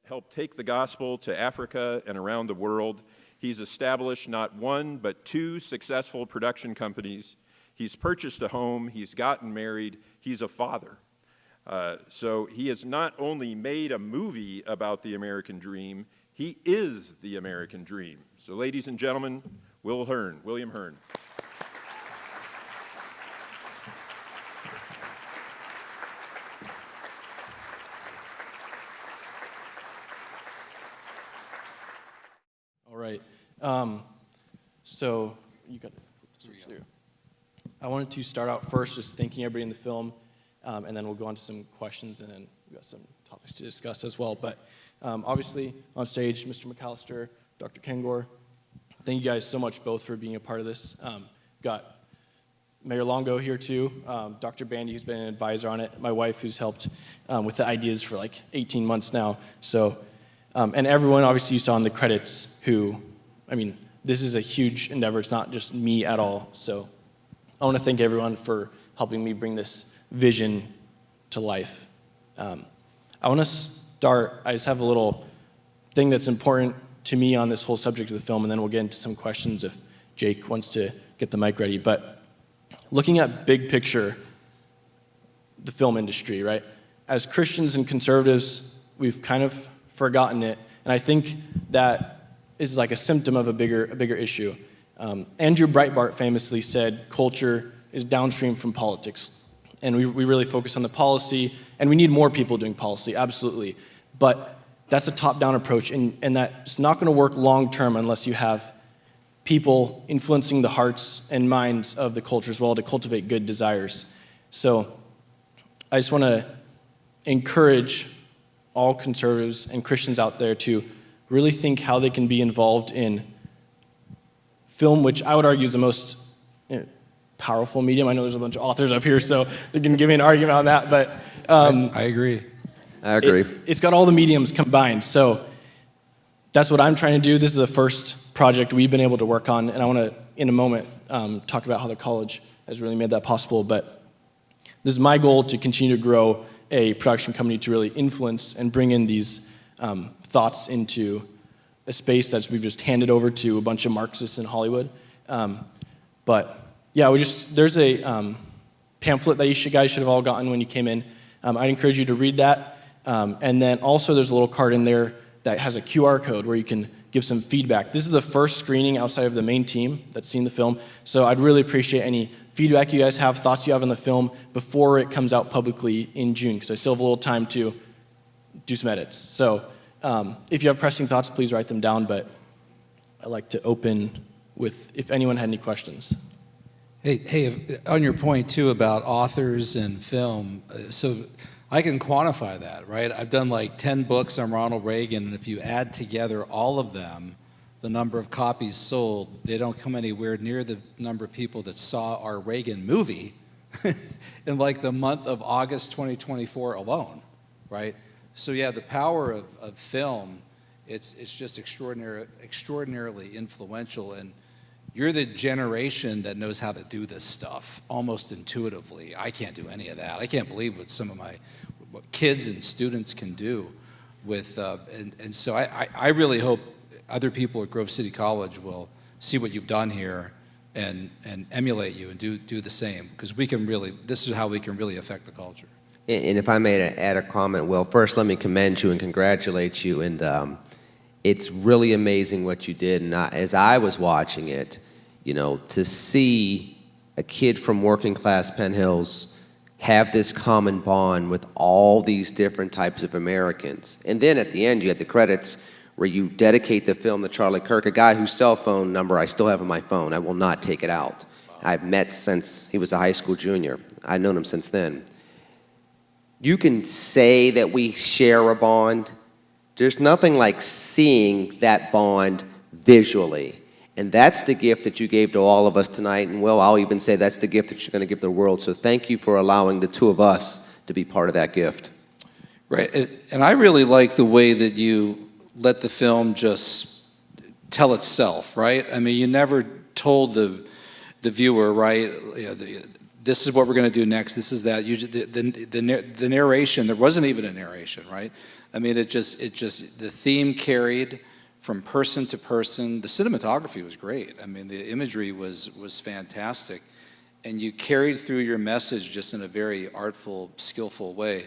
helped take the gospel to Africa and around the world. He's established not one, but 2 successful production companies. He's purchased a home. He's gotten married. He's a father. So he has not only made a movie about the American dream, he is the American dream. So ladies and gentlemen, William Hearn. All right. So you got to switch through. I wanted to start out first just thanking everybody in the film, and then we'll go on to some questions, and then we've got some topics to discuss as well. But obviously, on stage, Mr. McAllister, Dr. Kengor, thank you guys so much both for being a part of this. Got Mayor Longo here too, Dr. Bandy, who's been an advisor on it, my wife, who's helped with the ideas for like 18 months now. So, and everyone, obviously, you saw in the credits who, I mean, this is a huge endeavor. It's not just me at all. So I want to thank everyone for helping me bring this vision to life. I want to start, I just have a little thing that's important to me on this whole subject of the film, and then we'll get into some questions if Jake wants to get the mic ready. But looking at big picture, the film industry, right? As Christians and conservatives, we've kind of forgotten it, and I think that is like a symptom of a bigger issue. Andrew Breitbart famously said, culture is downstream from politics. And we really focus on the policy, and we need more people doing policy, absolutely. But that's a top-down approach, and that's not going to work long-term unless you have people influencing the hearts and minds of the culture as well to cultivate good desires. So I just want to encourage all conservatives and Christians out there to really think how they can be involved in film, which I would argue is the most powerful medium. I know there's a bunch of authors up here, so they can give me an argument on that, but I agree. I agree. It's got all the mediums combined, so that's what I'm trying to do. This is the first project we've been able to work on, and I want to, in a moment, talk about how the college has really made that possible, but this is my goal, to continue to grow a production company to really influence and bring in these thoughts into a space that we've just handed over to a bunch of Marxists in Hollywood. But yeah, there's a pamphlet that you guys should have all gotten when you came in. I'd encourage you to read that. And then also there's a little card in there that has a QR code where you can give some feedback. This is the first screening outside of the main team that's seen the film. So I'd really appreciate any feedback you guys have, thoughts you have on the film before it comes out publicly in June, because I still have a little time to do some edits. So if you have pressing thoughts, please write them down, but I'd like to open with if anyone had any questions. Hey, on your point too about authors and film, so I can quantify that, right? I've done like 10 books on Ronald Reagan, and if you add together all of them, the number of copies sold, they don't come anywhere near the number of people that saw our Reagan movie in like the month of August 2024 alone, right? So yeah, the power of film, it's just extraordinarily influential, and you're the generation that knows how to do this stuff almost intuitively. I can't do any of that. I can't believe what some of what kids and students can do with, and so I really hope other people at Grove City College will see what you've done here and emulate you and do the same, because this is how we can really affect the culture. And if I may add a comment, Will, first let me commend you and congratulate you. And it's really amazing what you did. And as I was watching it, to see a kid from working class Penn Hills have this common bond with all these different types of Americans. And then at the end, you had the credits where you dedicate the film to Charlie Kirk, a guy whose cell phone number I still have on my phone. I will not take it out. I've met since he was a high school junior. I've known him since then. You can say that we share a bond. There's nothing like seeing that bond visually. And that's the gift that you gave to all of us tonight. And Will, I'll even say that's the gift that you're going to give the world. So thank you for allowing the two of us to be part of that gift. Right, and I really like the way that you let the film just tell itself, right? I mean, you never told the viewer, right, this is what we're going to do next, this is that. The narration, there wasn't even a narration, right? I mean, it just the theme carried from person to person. The cinematography was great. I mean, the imagery was fantastic, and you carried through your message just in a very artful, skillful way.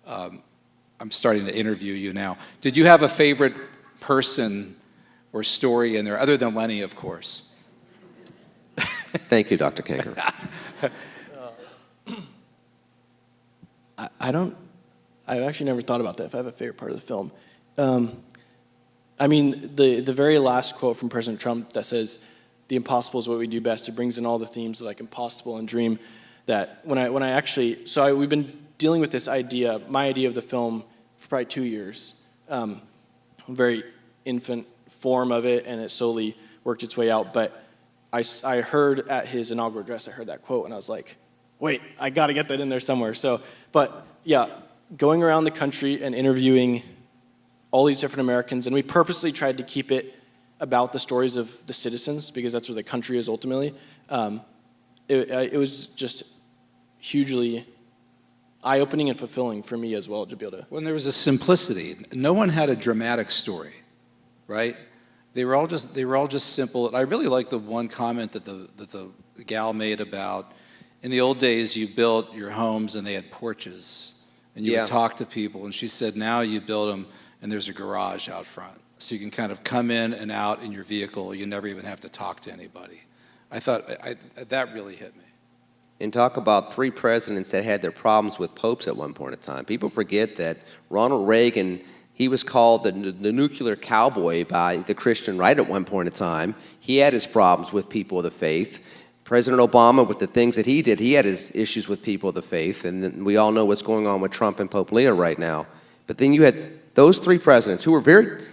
I'm starting to interview you now. Did you have a favorite person or story in there, other than Lenny, of course? Thank you, Dr. Kengor. I've actually never thought about that, if I have a favorite part of the film. I mean, the very last quote from President Trump that says, "The impossible is what we do best," it brings in all the themes of like impossible and dream, that we've been dealing with this idea, my idea of the film, for probably 2 years. Very infant form of it, and it slowly worked its way out. But I heard at his inaugural address, I heard that quote, and I was like, wait, I got to get that in there somewhere. But yeah, going around the country and interviewing all these different Americans, and we purposely tried to keep it about the stories of the citizens, because that's what the country is ultimately. It was just hugely eye-opening and fulfilling for me as well to be able to. When there was a simplicity, no one had a dramatic story, right? They were all just simple. And I really like the one comment that the gal made about, in the old days you built your homes and they had porches, and you would talk to people. And she said now you build them and there's a garage out front, so you can kind of come in and out in your vehicle. You never even have to talk to anybody. I thought that really hit me. And talk about 3 presidents that had their problems with popes at one point in time. People forget that Ronald Reagan, he was called the nuclear cowboy by the Christian right at one point in time. He had his problems with people of the faith. President Obama, with the things that he did, he had his issues with people of the faith. And we all know what's going on with Trump and Pope Leo right now. But then you had those 3 presidents who were very,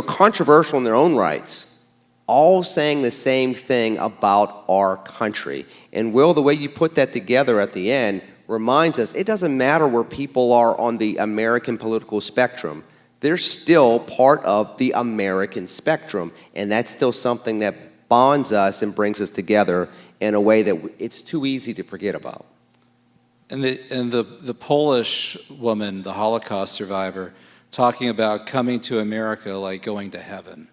controversial in their own rights, all saying the same thing about our country. And Will, the way you put that together at the end reminds us it doesn't matter where people are on the American political spectrum. They're still part of the American spectrum, and that's still something that bonds us and brings us together in a way that it's too easy to forget about. And the Polish woman, the Holocaust survivor, talking about coming to America like going to heaven.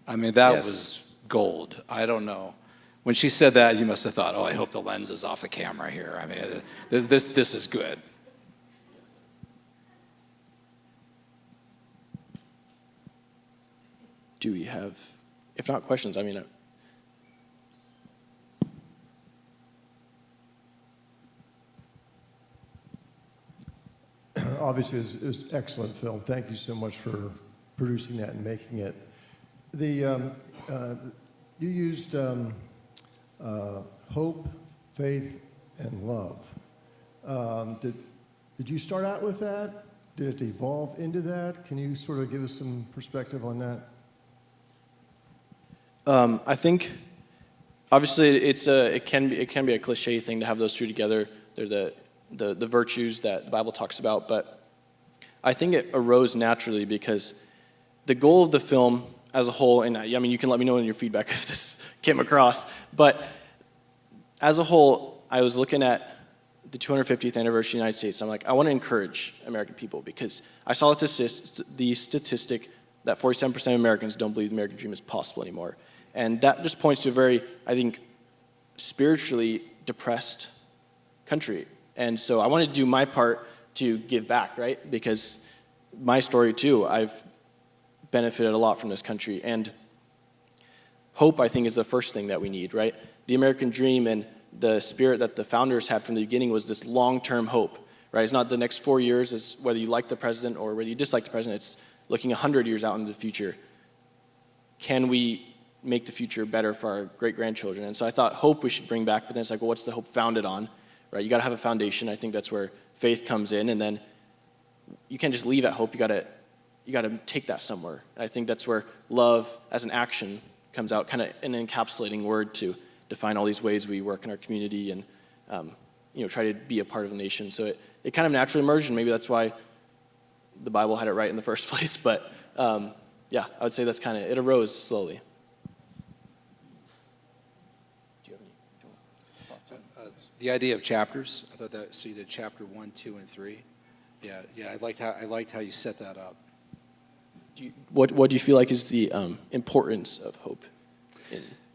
I mean, that was gold. I don't know. When she said that, you must have thought, oh, I hope the lens is off the camera here. I mean, this is good. Do we have, if not questions, I mean, obviously it was an excellent film. Thank you so much for producing that and making it. You used hope, faith, and love. Did you start out with that? Did it evolve into that? Can you sort of give us some perspective on that? I think, obviously, it can be a cliche thing to have those 2 together. They're the virtues that the Bible talks about, but I think it arose naturally because the goal of the film as a whole, and I mean, you can let me know in your feedback if this came across, but as a whole, I was looking at the 250th anniversary of the United States, and I'm like, I want to encourage American people, because I saw the statistic that 47% of Americans don't believe the American dream is possible anymore. And that just points to a very, I think, spiritually depressed country. And so I wanted to do my part to give back, right? Because my story too, I've benefited a lot from this country. And hope, I think, is the first thing that we need, right? The American dream and the spirit that the founders had from the beginning was this long-term hope, right? It's not the next 4 years, it's whether you like the president or whether you dislike the president, it's looking 100 years out into the future. Can we make the future better for our great-grandchildren? And so I thought hope we should bring back, but then it's like, well, what's the hope founded on, right? You got to have a foundation. I think that's where faith comes in, and then you can't just leave at hope. You got to take that somewhere. And I think that's where love as an action comes out, kind of an encapsulating word to define all these ways we work in our community and try to be a part of a nation. So it kind of naturally emerged, and maybe that's why the Bible had it right in the first place. But yeah, I would say that's kind of, it arose slowly. Do you have any thoughts on that? The idea of chapters, I thought that, so you did chapter 1, 2, and 3. Yeah, I liked how you set that up. what do you feel like is the importance of hope?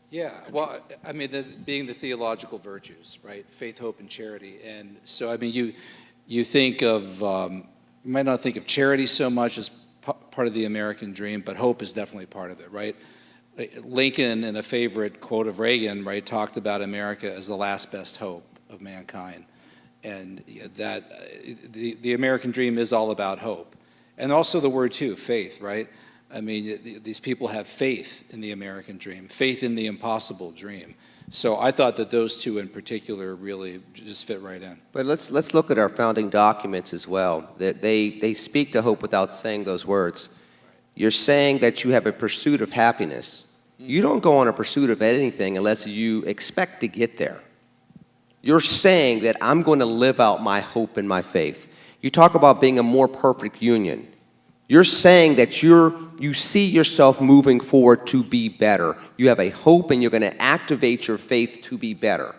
Yeah, well, I mean, being the theological virtues, right? Faith, hope, and charity. And so, I mean, you think of, you might not think of charity so much as part of the American dream, but hope is definitely part of it, right? Lincoln, in a favorite quote of Reagan, right, talked about America as the last best hope of mankind. And that the American dream is all about hope. And also the word, too, faith, right? I mean, these people have faith in the American dream, faith in the impossible dream. So I thought that those two in particular really just fit right in. But let's look at our founding documents as well. That they speak to hope without saying those words. You're saying that you have a pursuit of happiness. You don't go on a pursuit of anything unless you expect to get there. You're saying that I'm going to live out my hope and my faith. You talk about being a more perfect union. You're saying that you see yourself moving forward to be better. You have a hope and you're going to activate your faith to be better.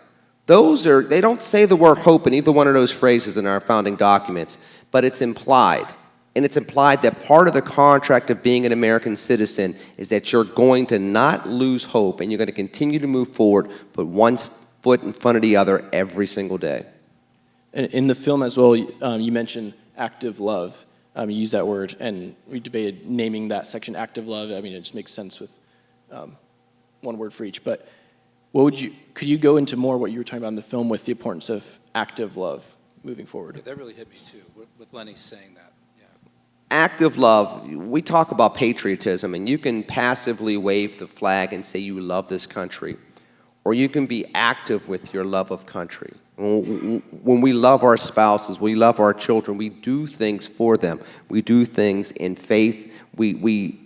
They don't say the word hope in either one of those phrases in our founding documents, but it's implied. And it's implied that part of the contract of being an American citizen is that you're going to not lose hope and you're going to continue to move forward, put one foot in front of the other every single day. And in the film as well, you mentioned active love. You use that word, and we debated naming that section active love. I mean, it just makes sense with one word for each. But could you go into more what you were talking about in the film with the importance of active love moving forward? Yeah, that really hit me too, with Lenny saying that. Yeah. Active love, we talk about patriotism, and you can passively wave the flag and say you love this country, or you can be active with your love of country. When we love our spouses, we love our children, we do things for them. We do things in faith. We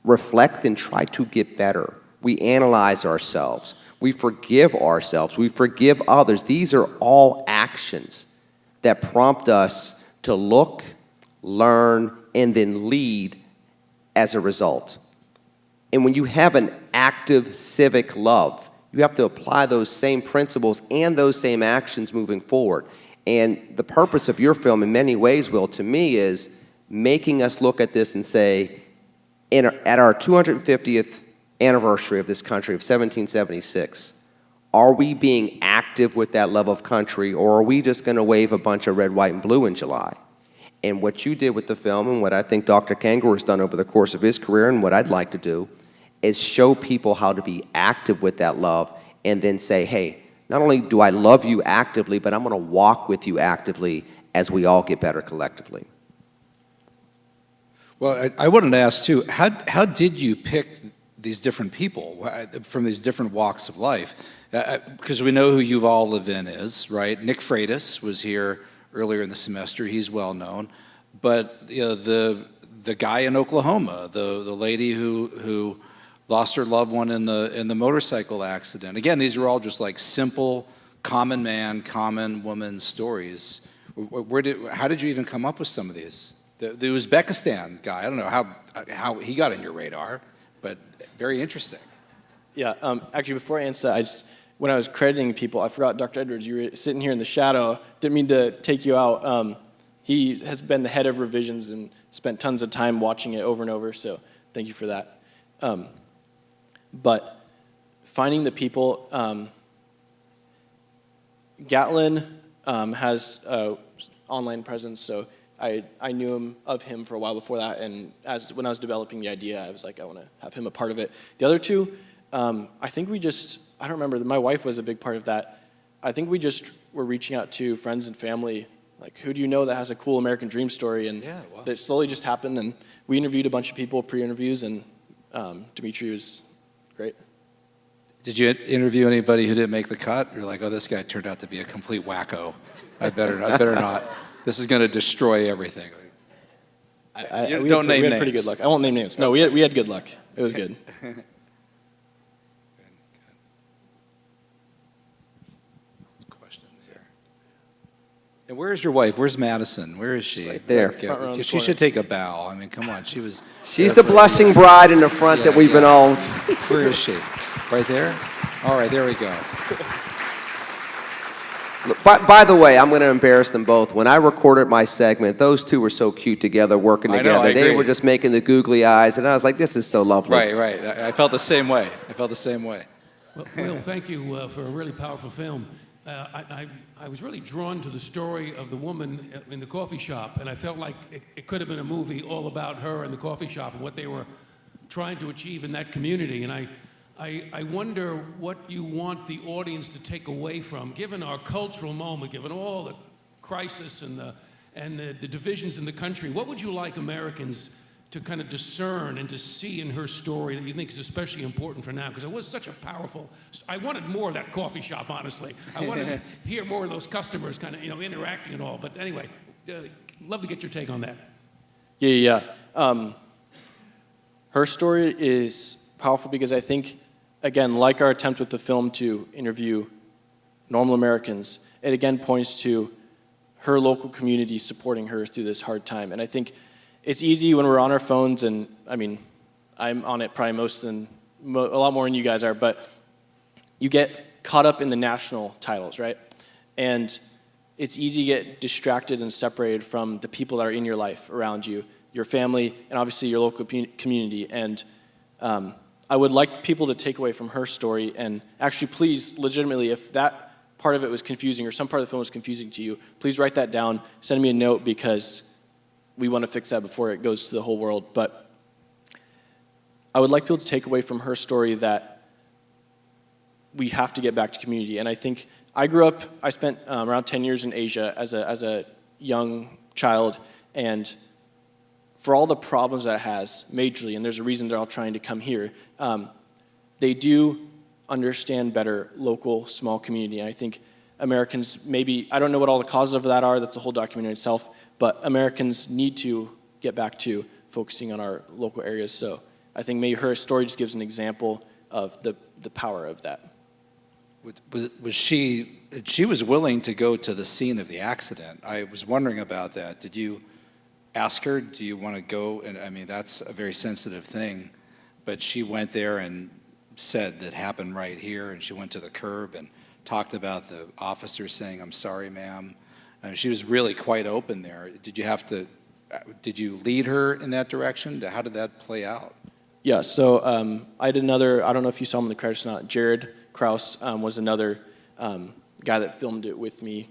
reflect and try to get better. We analyze ourselves. We forgive ourselves. We forgive others. These are all actions that prompt us to look, learn, and then lead as a result. And when you have an active civic love, you have to apply those same principles and those same actions moving forward. And the purpose of your film, in many ways, Will, to me, is making us look at this and say, at our 250th anniversary of this country, of 1776, are we being active with that love of country, or are we just going to wave a bunch of red, white, and blue in July? And what you did with the film, and what I think Dr. Kengor has done over the course of his career, and what I'd like to do, is show people how to be active with that love and then say, hey, not only do I love you actively, but I'm going to walk with you actively as we all get better collectively. Well, I wanted to ask too, how did you pick these different people from these different walks of life? Because we know who Yuval Levin is, right? Nick Freitas was here earlier in the semester. He's well known. But you know, the guy in Oklahoma, the lady who lost her loved one in the motorcycle accident. Again, these are all just like simple, common man, common woman stories. How did you even come up with some of these? The Uzbekistan guy, I don't know how he got on your radar, but very interesting. Yeah, actually, before I answer that, when I was crediting people, I forgot Dr. Edwards. You were sitting here in the shadow. Didn't mean to take you out. He has been the head of revisions and spent tons of time watching it over and over, so thank you for that. But finding the people, Gatlin has an online presence, so I knew of him for a while before that, and when I was developing the idea, I was like, I want to have him a part of it. The other two, I think I don't remember, my wife was a big part of that. I think we just were reaching out to friends and family, like, who do you know that has a cool American dream story? And that slowly just happened, and we interviewed a bunch of people, pre-interviews, and Dimitri was great. Did you interview anybody who didn't make the cut? You're like, oh, this guy turned out to be a complete wacko. I better not. This is going to destroy everything. We had pretty good luck. I won't name names. No, we had good luck. It was good. Questions here. And where's your wife? Where's Madison? Where is she? Right there. Front row in the She corner. should take a bow. I mean, come on. She's the blushing bride in the front that we've been all... Where is she? Right there? All right, there we go. By the way, I'm going to embarrass them both. When I recorded my segment, those two were so cute together, working I know, together. I They agree. were just making the googly eyes, and I was like, this is so lovely. Right. I felt the same way. Well, Will, thank you for a really powerful film. I was really drawn to the story of the woman in the coffee shop, and I felt like it could have been a movie all about her and the coffee shop and what they were trying to achieve in that community. And I wonder what you want the audience to take away from, given our cultural moment, given all the crisis and the divisions in the country. What would you like Americans to kind of discern and to see in her story that you think is especially important for now? Because it was such a powerful, I wanted more of that coffee shop, honestly. I wanted to hear more of those customers kind of, interacting and all. But anyway, love to get your take on that. Yeah. Her story is powerful because I think, again, like our attempt with the film to interview normal Americans, it again points to her local community supporting her through this hard time. And I think it's easy when we're on our phones, and I mean, I'm on it probably a lot more than you guys are, but you get caught up in the national titles, right? And it's easy to get distracted and separated from the people that are in your life around you, your family, and obviously your local community. And I would like people to take away from her story, and actually please, legitimately, if that part of it was confusing or some part of the film was confusing to you, please write that down, send me a note, because we want to fix that before it goes to the whole world. But I would like people to take away from her story that we have to get back to community. And I think I spent around 10 years in Asia as a young child, and for all the problems that it has majorly, and there's a reason they're all trying to come here, they do understand better local, small community. And I think Americans maybe, I don't know what all the causes of that are, that's a whole documentary itself, but Americans need to get back to focusing on our local areas. So I think maybe her story just gives an example of the power of that. Was she was willing to go to the scene of the accident. I was wondering about that. Did you ask her, do you want to go? And I mean, that's a very sensitive thing, but she went there and said that happened right here, and she went to the curb and talked about the officer saying, "I'm sorry, ma'am." She was really quite open there. Did you lead her in that direction? How did that play out? Yeah, so I did another, I don't know if you saw him in the credits or not, Jared Krause was another guy that filmed it with me.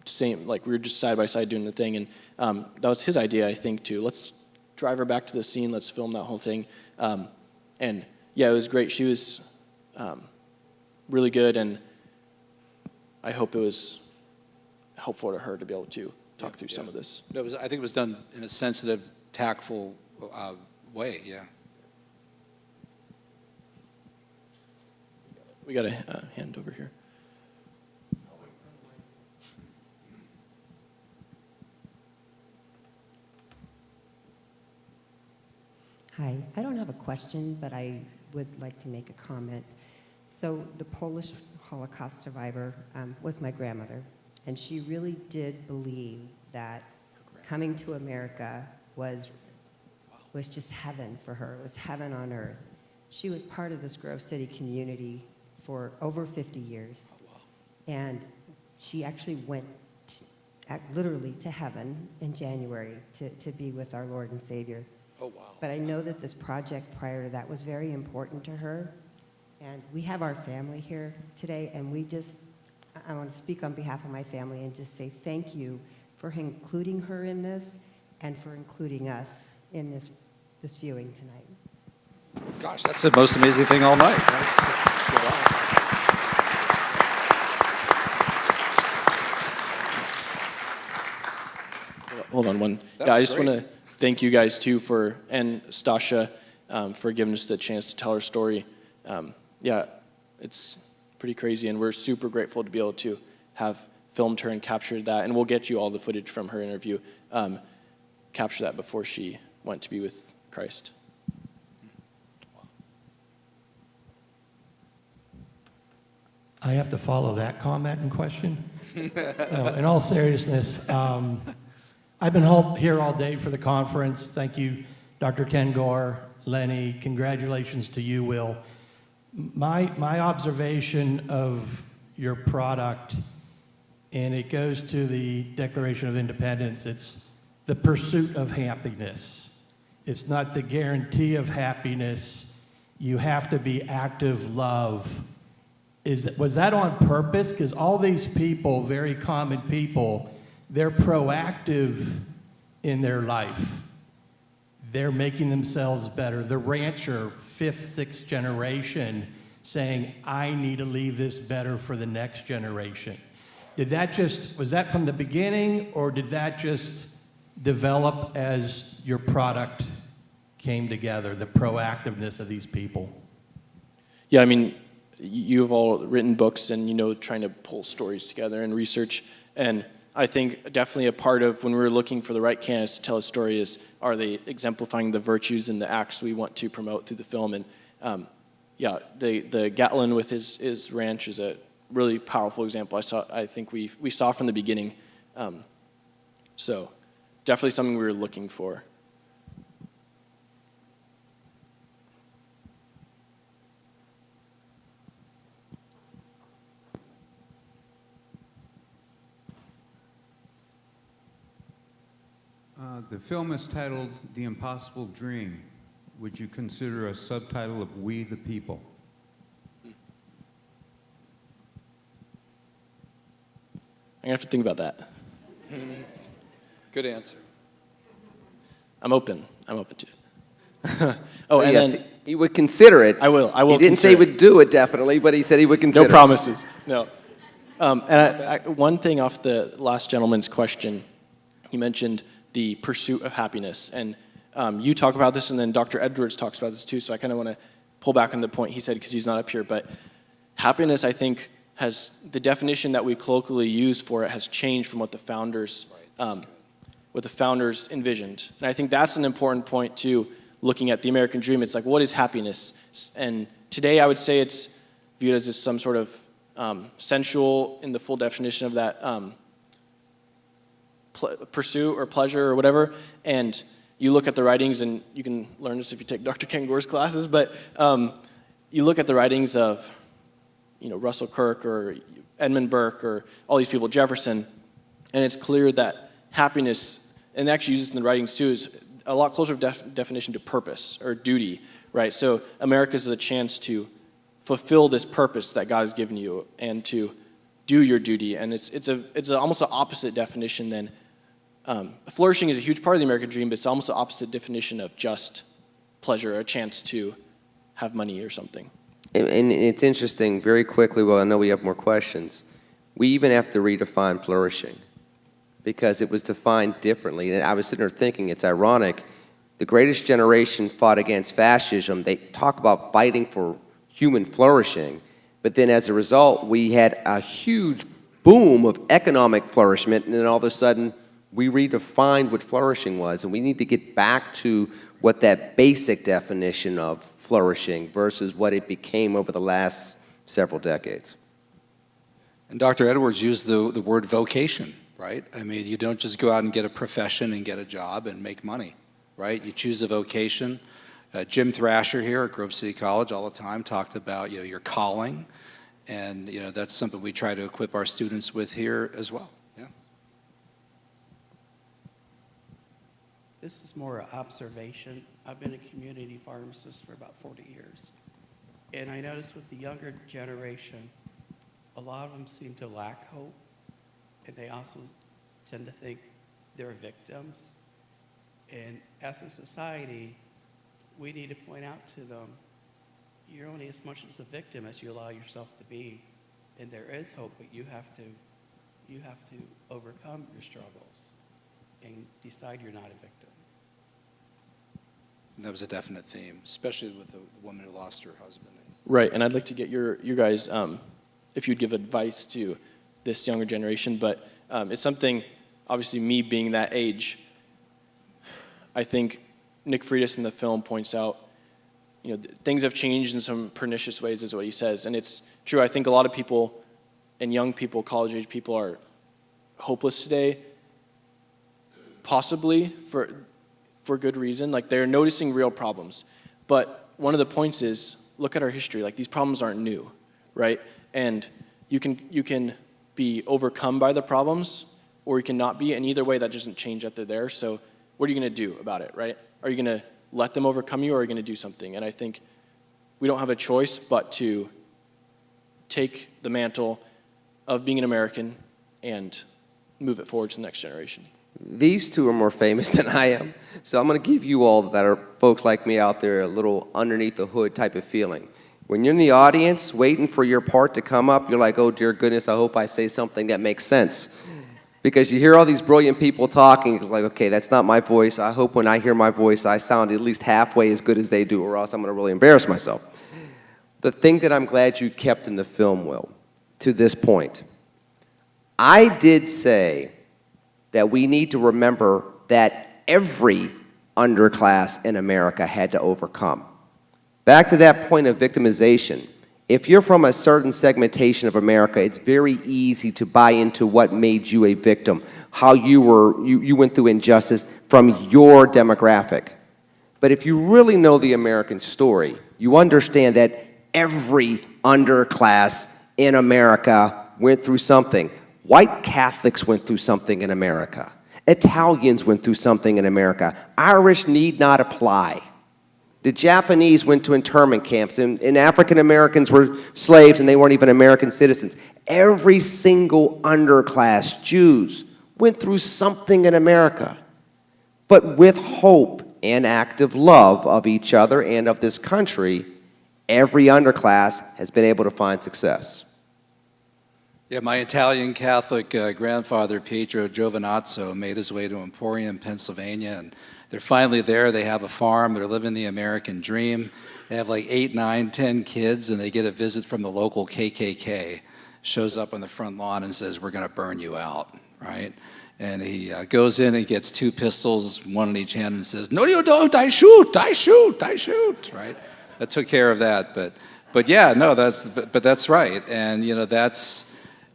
Same, like we were just side by side doing the thing, and that was his idea, I think, too. Let's drive her back to the scene, let's film that whole thing. And yeah, it was great. She was really good, and I hope it was helpful to her to be able to talk through some of this. No, I think it was done in a sensitive, tactful way, yeah. We got a hand over here. Hi, I don't have a question, but I would like to make a comment. So the Polish Holocaust survivor was my grandmother, and she really did believe that coming to America was just heaven for her. It was heaven on earth. She was part of this Grove City community for over 50 years. And she actually went literally to heaven in January to be with our Lord and Savior. Oh, wow. But I know that this project prior to that was very important to her. And we have our family here today, and I want to speak on behalf of my family and just say thank you for including her in this and for including us in this viewing tonight. Gosh, that's the most amazing thing all night. Hold on one. That Yeah, I was just great. want to thank you guys too and Stasha for giving us the chance to tell her story. Yeah, it's pretty crazy, and we're super grateful to be able to have filmed her and captured that, and we'll get you all the footage from her interview. Capture that before she went to be with Christ. I have to follow that comment and question. No, in all seriousness, I've been here all day for the conference. Thank you, Dr. Kengor, Lenny. Congratulations to you, Will. My observation of your product and it goes to the Declaration of Independence. It's the pursuit of happiness. It's not the guarantee of happiness. You have to be active love. Was that on purpose? Because all these people, very common people, they're proactive in their life. They're making themselves better. The rancher, 5th, 6th generation, saying, I need to leave this better for the next generation. Was that from the beginning, or did that just develop as your product came together, the proactiveness of these people? Yeah, I mean, you've all written books and, trying to pull stories together and research. And I think definitely a part of when we're looking for the right candidates to tell a story is, are they exemplifying the virtues and the acts we want to promote through the film? And the Gatlin with his ranch is a really powerful example. I think we saw from the beginning. So definitely something we were looking for. The film is titled The Impossible Dream. Would you consider a subtitle of We the People? I'm going to have to think about that. Good answer. I'm open to it. And yes, he would consider it. I will He didn't say he would do it, definitely, but he said he would consider No promises. No. And one thing off the last gentleman's question, he mentioned the pursuit of happiness. And you talk about this, and then Dr. Edwards talks about this too, so I kind of want to pull back on the point he said because he's not up here. But happiness, I think, has the definition that we colloquially use for it has changed from what the founders envisioned. And I think that's an important point too, looking at the American dream. It's like, what is happiness? And today I would say it's viewed as some sort of sensual in the full definition of that pursuit or pleasure or whatever. And you look at the writings, and you can learn this if you take Dr. Kengor's classes, but you look at the writings of Russell Kirk or Edmund Burke or all these people, Jefferson, and it's clear that happiness, and they actually use this in the writings too, is a lot closer definition to purpose or duty, right? So America's a chance to fulfill this purpose that God has given you and to do your duty, and it's almost an opposite definition than flourishing is a huge part of the American dream, but it's almost the opposite definition of just pleasure, a chance to have money or something. And it's interesting, very quickly, well, I know we have more questions. We even have to redefine flourishing because it was defined differently. And I was sitting there thinking, it's ironic. The greatest generation fought against fascism. They talk about fighting for human flourishing, but then as a result, we had a huge boom of economic flourishment, and then all of a sudden, we redefined what flourishing was, and we need to get back to what that basic definition of flourishing versus what it became over the last several decades. And Dr. Edwards used the word vocation, right? I mean, you don't just go out and get a profession and get a job and make money, right? You choose a vocation. Jim Thrasher here at Grove City College all the time talked about your calling, and that's something we try to equip our students with here as well. Yeah. This is more an observation. I've been a community pharmacist for about 40 years. And I noticed with the younger generation, a lot of them seem to lack hope. And they also tend to think they're victims. And as a society, we need to point out to them, you're only as much as a victim as you allow yourself to be. And there is hope, but you have to overcome your struggles and decide you're not a victim. And that was a definite theme, especially with the woman who lost her husband. Right, and I'd like to get your guys, if you'd give advice to this younger generation, but it's something, obviously me being that age, I think Nick Freitas in the film points out, things have changed in some pernicious ways is what he says, and it's true. I think a lot of people, and young people, college-age people, are hopeless today, possibly for good reason. Like, they're noticing real problems. But one of the points is, look at our history. Like, these problems aren't new, right? And you can be overcome by the problems, or you can not be, and either way, that doesn't change that they're there. So what are you going to do about it, right? Are you going to let them overcome you, or are you going to do something? And I think we don't have a choice but to take the mantle of being an American and move it forward to the next generation. These two are more famous than I am, so I'm going to give you all that are folks like me out there a little underneath the hood type of feeling. When you're in the audience waiting for your part to come up, you're like, oh dear goodness, I hope I say something that makes sense. Because you hear all these brilliant people talking, it's like, okay, that's not my voice. I hope when I hear my voice, I sound at least halfway as good as they do, or else I'm going to really embarrass myself. The thing that I'm glad you kept in the film, Will, to this point, I did say that we need to remember that every underclass in America had to overcome. Back to that point of victimization, if you're from a certain segmentation of America, it's very easy to buy into what made you a victim, how you went through injustice from your demographic. But if you really know the American story, you understand that every underclass in America went through something. White Catholics went through something in America. Italians went through something in America. Irish need not apply. The Japanese went to internment camps, and African Americans were slaves, and they weren't even American citizens. Every single underclass, Jews, went through something in America. But with hope and active love of each other and of this country, every underclass has been able to find success. Yeah, my Italian Catholic grandfather, Pietro Giovinazzo, made his way to Emporium, Pennsylvania, and they're finally there. They have a farm. They're living the American dream. They have like 8, 9, 10 kids, and they get a visit from the local KKK. Shows up on the front lawn and says, we're going to burn you out, right? And he goes in and gets 2 pistols, one in each hand, and says, no, you don't, I shoot, right? That took care of that. But yeah, no, that's right. And, that's...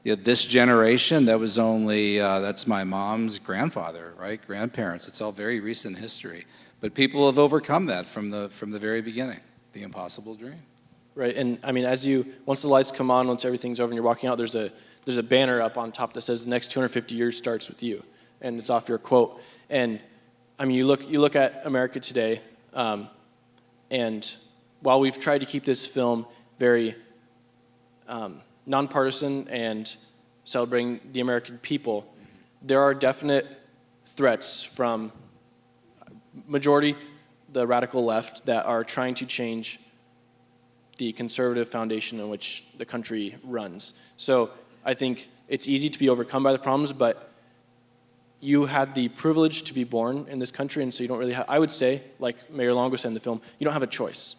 this generation, that was only, that's my mom's grandfather, right? Grandparents. It's all very recent history. But people have overcome that from the very beginning, the impossible dream. Right, and I mean, once the lights come on, once everything's over and you're walking out, there's a banner up on top that says the next 250 years starts with you, and it's off your quote. And I mean, you look at America today, and while we've tried to keep this film very nonpartisan and celebrating the American people, there are definite threats from majority, the radical left, that are trying to change the conservative foundation on which the country runs. So I think it's easy to be overcome by the problems, but you had the privilege to be born in this country, and so you don't really have, I would say, like Mayor Longo said in the film, you don't have a choice.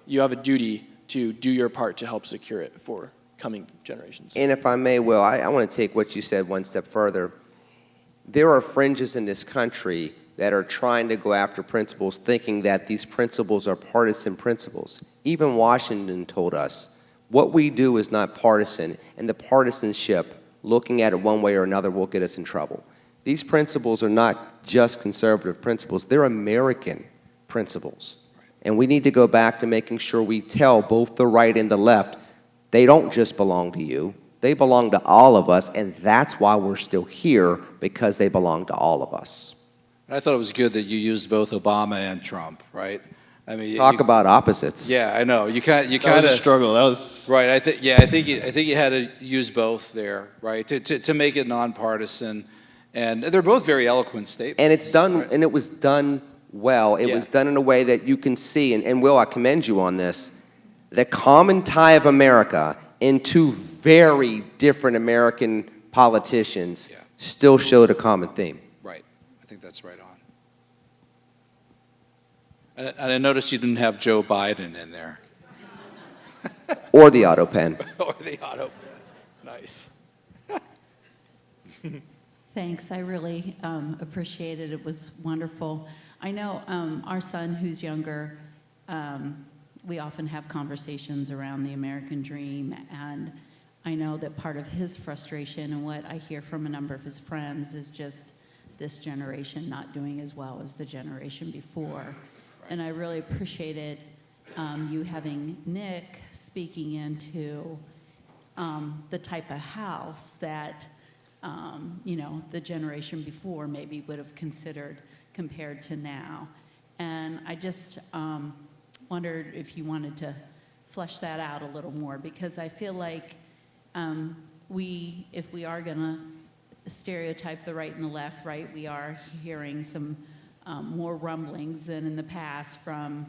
You have a duty to do your part to help secure it for coming generations. And if I may, Will, I want to take what you said one step further. There are fringes in this country that are trying to go after principles, thinking that these principles are partisan principles. Even Washington told us, what we do is not partisan, and the partisanship, looking at it one way or another, will get us in trouble. These principles are not just conservative principles, they're American principles. And we need to go back to making sure we tell both the right and the left, they don't just belong to you, they belong to all of us, and that's why we're still here, because they belong to all of us. I thought it was good that you used both Obama and Trump, right? I mean, Talk about opposites. Yeah, I know. You kind That was of a struggle. That was right. I think you had to use both there, right, to make it nonpartisan, and they're both very eloquent statements. And it's done, right? and it was done well. It was done in a way that you can see, and Will, I commend you on this. The common tie of America in 2 very different American politicians still showed a common theme. Right. I think that's right on. And I noticed you didn't have Joe Biden in there. Or the auto pen. Or the auto pen. Nice. Thanks. I really appreciate it. It was wonderful. I know our son, who's younger, we often have conversations around the American dream, and I know that part of his frustration and what I hear from a number of his friends is just this generation not doing as well as the generation before. And I really appreciated you having Nick speaking into the type of house that, the generation before maybe would have considered compared to now. And I just wondered if you wanted to flesh that out a little more, because I feel like if we are going to stereotype the right and the left, right, we are hearing some more rumblings than in the past from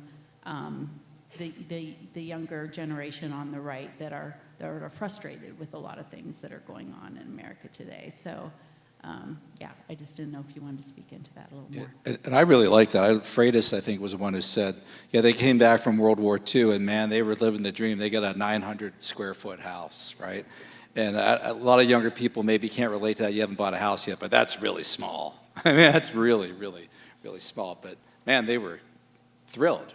the younger generation on the right that are frustrated with a lot of things that are going on in America today. So, I just didn't know if you wanted to speak into that a little more. And I really like that. Freitas, I think, was the one who said, they came back from World War II, and man, they were living the dream. They got a 900 square foot house, right? And a lot of younger people maybe can't relate to that. You haven't bought a house yet, but that's really small. I mean, that's really, really, really small. But man, they were thrilled.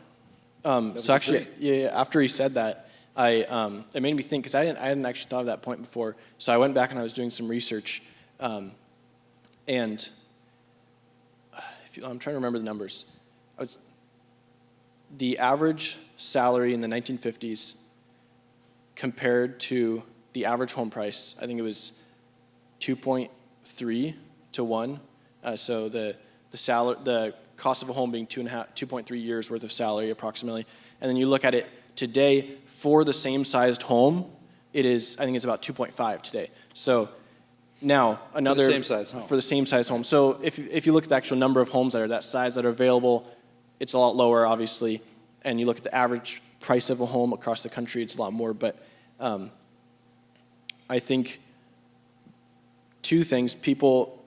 So actually, after he said that, it made me think, because I hadn't actually thought of that point before. So I went back and I was doing some research, and I'm trying to remember the numbers. The average salary in the 1950s compared to the average home price, I think it was 2.3 to 1. So the cost of a home being 2.3 years worth of salary approximately. And then you look at it today for the same sized home, I think it's about 2.5 today. So now another for the same size home. For the same size home. So if you look at the actual number of homes that are that size that are available, it's a lot lower, obviously. And you look at the average price of a home across the country, it's a lot more. But I think two things. People,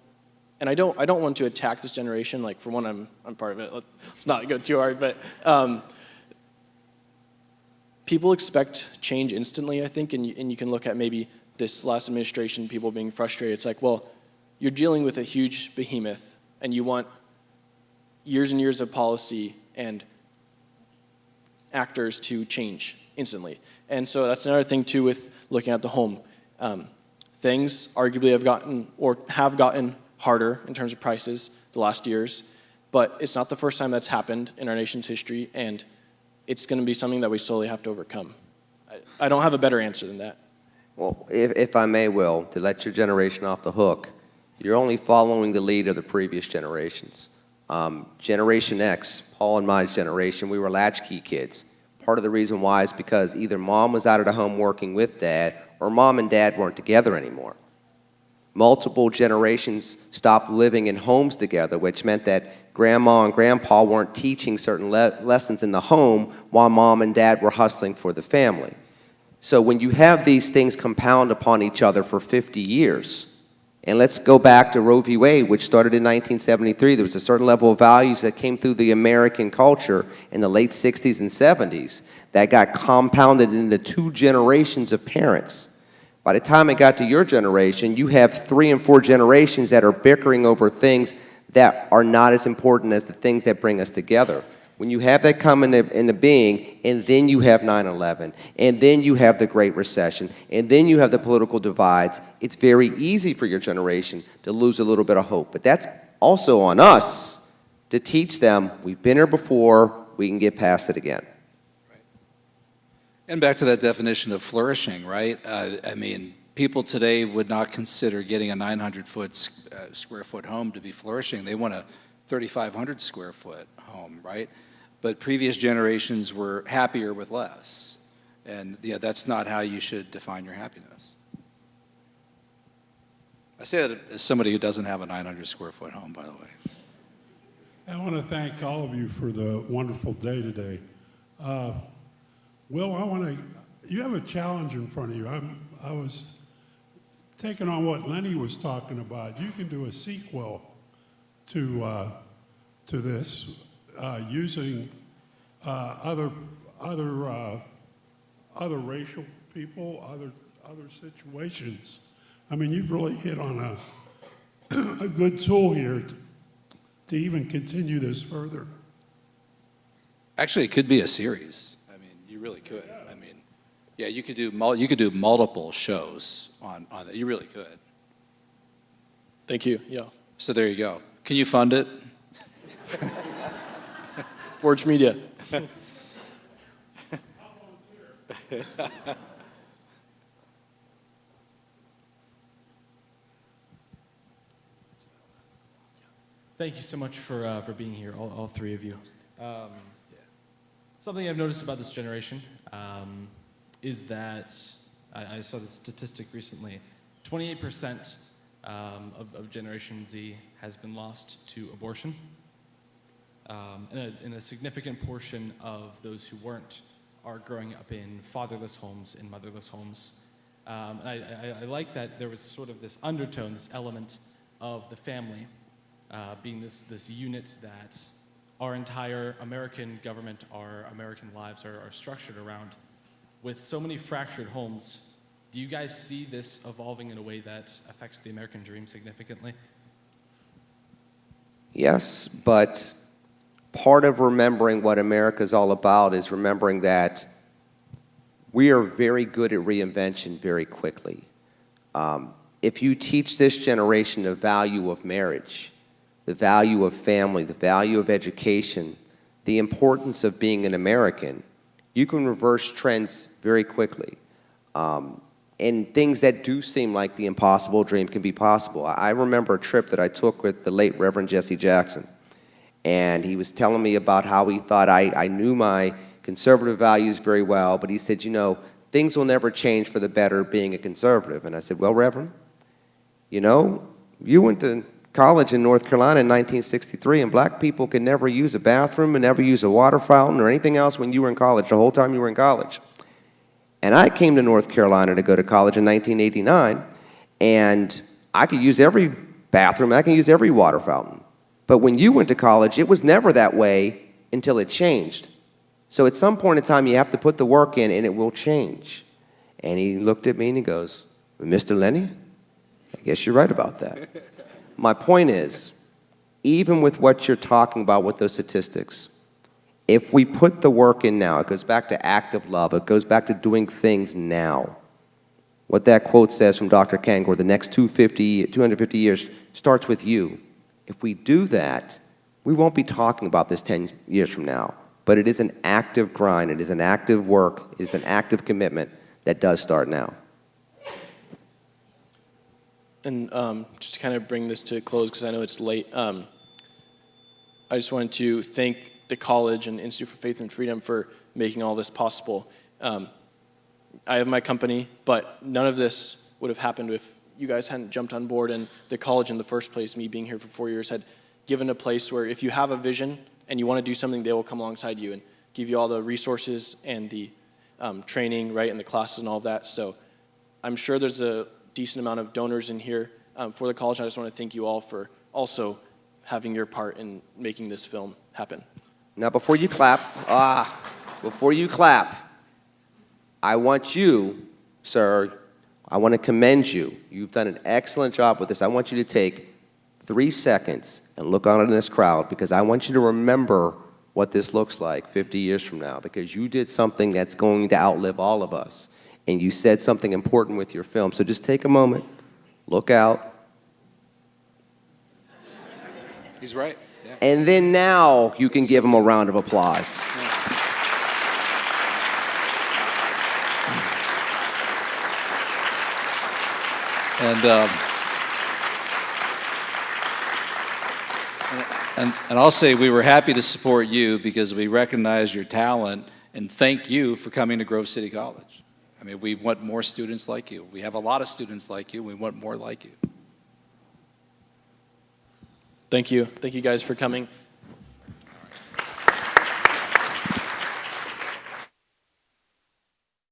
and I don't want to attack this generation. Like, for one, I'm part of it. Let's not go too hard. But people expect change instantly, I think. And you can look at maybe this last administration, people being frustrated. It's like, well, you're dealing with a huge behemoth, and you want years and years of policy and actors to change instantly. And so that's another thing, too, with looking at the home. Things arguably have gotten harder in terms of prices the last years, but it's not the first time that's happened in our nation's history, and it's going to be something that we slowly have to overcome. I don't have a better answer than that. Well, if I may, Will, to let your generation off the hook, you're only following the lead of the previous generations. Generation X, Paul and my generation, we were latchkey kids. Part of the reason why is because either mom was out of the home working with dad, or mom and dad weren't together anymore. Multiple generations stopped living in homes together, which meant that grandma and grandpa weren't teaching certain lessons in the home while mom and dad were hustling for the family. So when you have these things compound upon each other for 50 years, and let's go back to Roe v. Wade, which started in 1973. There was a certain level of values that came through the American culture in the late 60s and 70s that got compounded into 2 generations of parents. By the time it got to your generation, you have 3 and 4 generations that are bickering over things that are not as important as the things that bring us together. When you have that come into being, and then you have 9/11, and then you have the Great Recession, and then you have the political divides, it's very easy for your generation to lose a little bit of hope. But that's also on us to teach them, we've been here before, we can get past it again. Right. And back to that definition of flourishing, right? I mean, people today would not consider getting a 900 square foot home to be flourishing. They want a 3,500 square foot home, right? But previous generations were happier with less. And that's not how you should define your happiness. I say that as somebody who doesn't have a 900 square foot home, by the way. I want to thank all of you for the wonderful day today. Will, you have a challenge in front of you. I was taking on what Lenny was talking about. You can do a sequel to this using other racial people, other situations. I mean, you've really hit on a good tool here to even continue this further. Actually, it could be a series. I mean, you really could. I mean, yeah, you could do multiple shows on that. You really could. Thank you. Yeah. So there you go. Can you fund it? Forge Media. Thank you so much for being here, all three of you. Something I've noticed about this generation is that I saw this statistic recently. 28% of Generation Z has been lost to abortion. And a significant portion of those who weren't are growing up in fatherless homes, in motherless homes. And I like that there was sort of this undertone, this element of the family being this unit that our entire American government, our American lives are structured around. With so many fractured homes, do you guys see this evolving in a way that affects the American dream significantly? Yes, but part of remembering what America's all about is remembering that we are very good at reinvention very quickly. If you teach this generation the value of marriage, the value of family, the value of education, the importance of being an American, you can reverse trends very quickly. And things that do seem like the impossible dream can be possible. I remember a trip that I took with the late Reverend Jesse Jackson. And he was telling me about how he thought I knew my conservative values very well, but he said, you know, things will never change for the better being a conservative. And I said, well, Reverend, you know, you went to college in North Carolina in 1963, and black people could never use a bathroom and never use a water fountain or anything else when you were in college, the whole time you were in college. And I came to North Carolina to go to college in 1989, and I could use every bathroom, I can use every water fountain. But when you went to college, it was never that way until it changed. So at some point in time, you have to put the work in, and it will change. And he looked at me and he goes, Mr. Lenny, I guess you're right about that. My point is, even with what you're talking about with those statistics, if we put the work in now, it goes back to active love, it goes back to doing things now. What that quote says from Dr. Kengor, the next 250 years starts with you. If we do that, we won't be talking about this 10 years from now. But it is an active grind, it is an active work, it is an active commitment that does start now. And just to kind of bring this to a close, because I know it's late, I just wanted to thank the college and Institute for Faith and Freedom for making all this possible. I have my company, but none of this would have happened if you guys hadn't jumped on board, and the college in the first place, me being here for 4 years, had given a place where if you have a vision and you want to do something, they will come alongside you and give you all the resources and the training, right, and the classes and all of that. So I'm sure there's a decent amount of donors in here for the college. I just want to thank you all for also having your part in making this film happen. Now, before you clap, I want you, sir, I want to commend you. You've done an excellent job with this. I want you to take 3 seconds and look out in this crowd, because I want you to remember what this looks like 50 years from now, because you did something that's going to outlive all of us, and you said something important with your film. So just take a moment, look out. He's right. Yeah. And then now you can give him a round of applause. And I'll say we were happy to support you because we recognize your talent, and thank you for coming to Grove City College. I mean, we want more students like you. We have a lot of students like you. We want more like you. Thank you. Thank you guys for coming.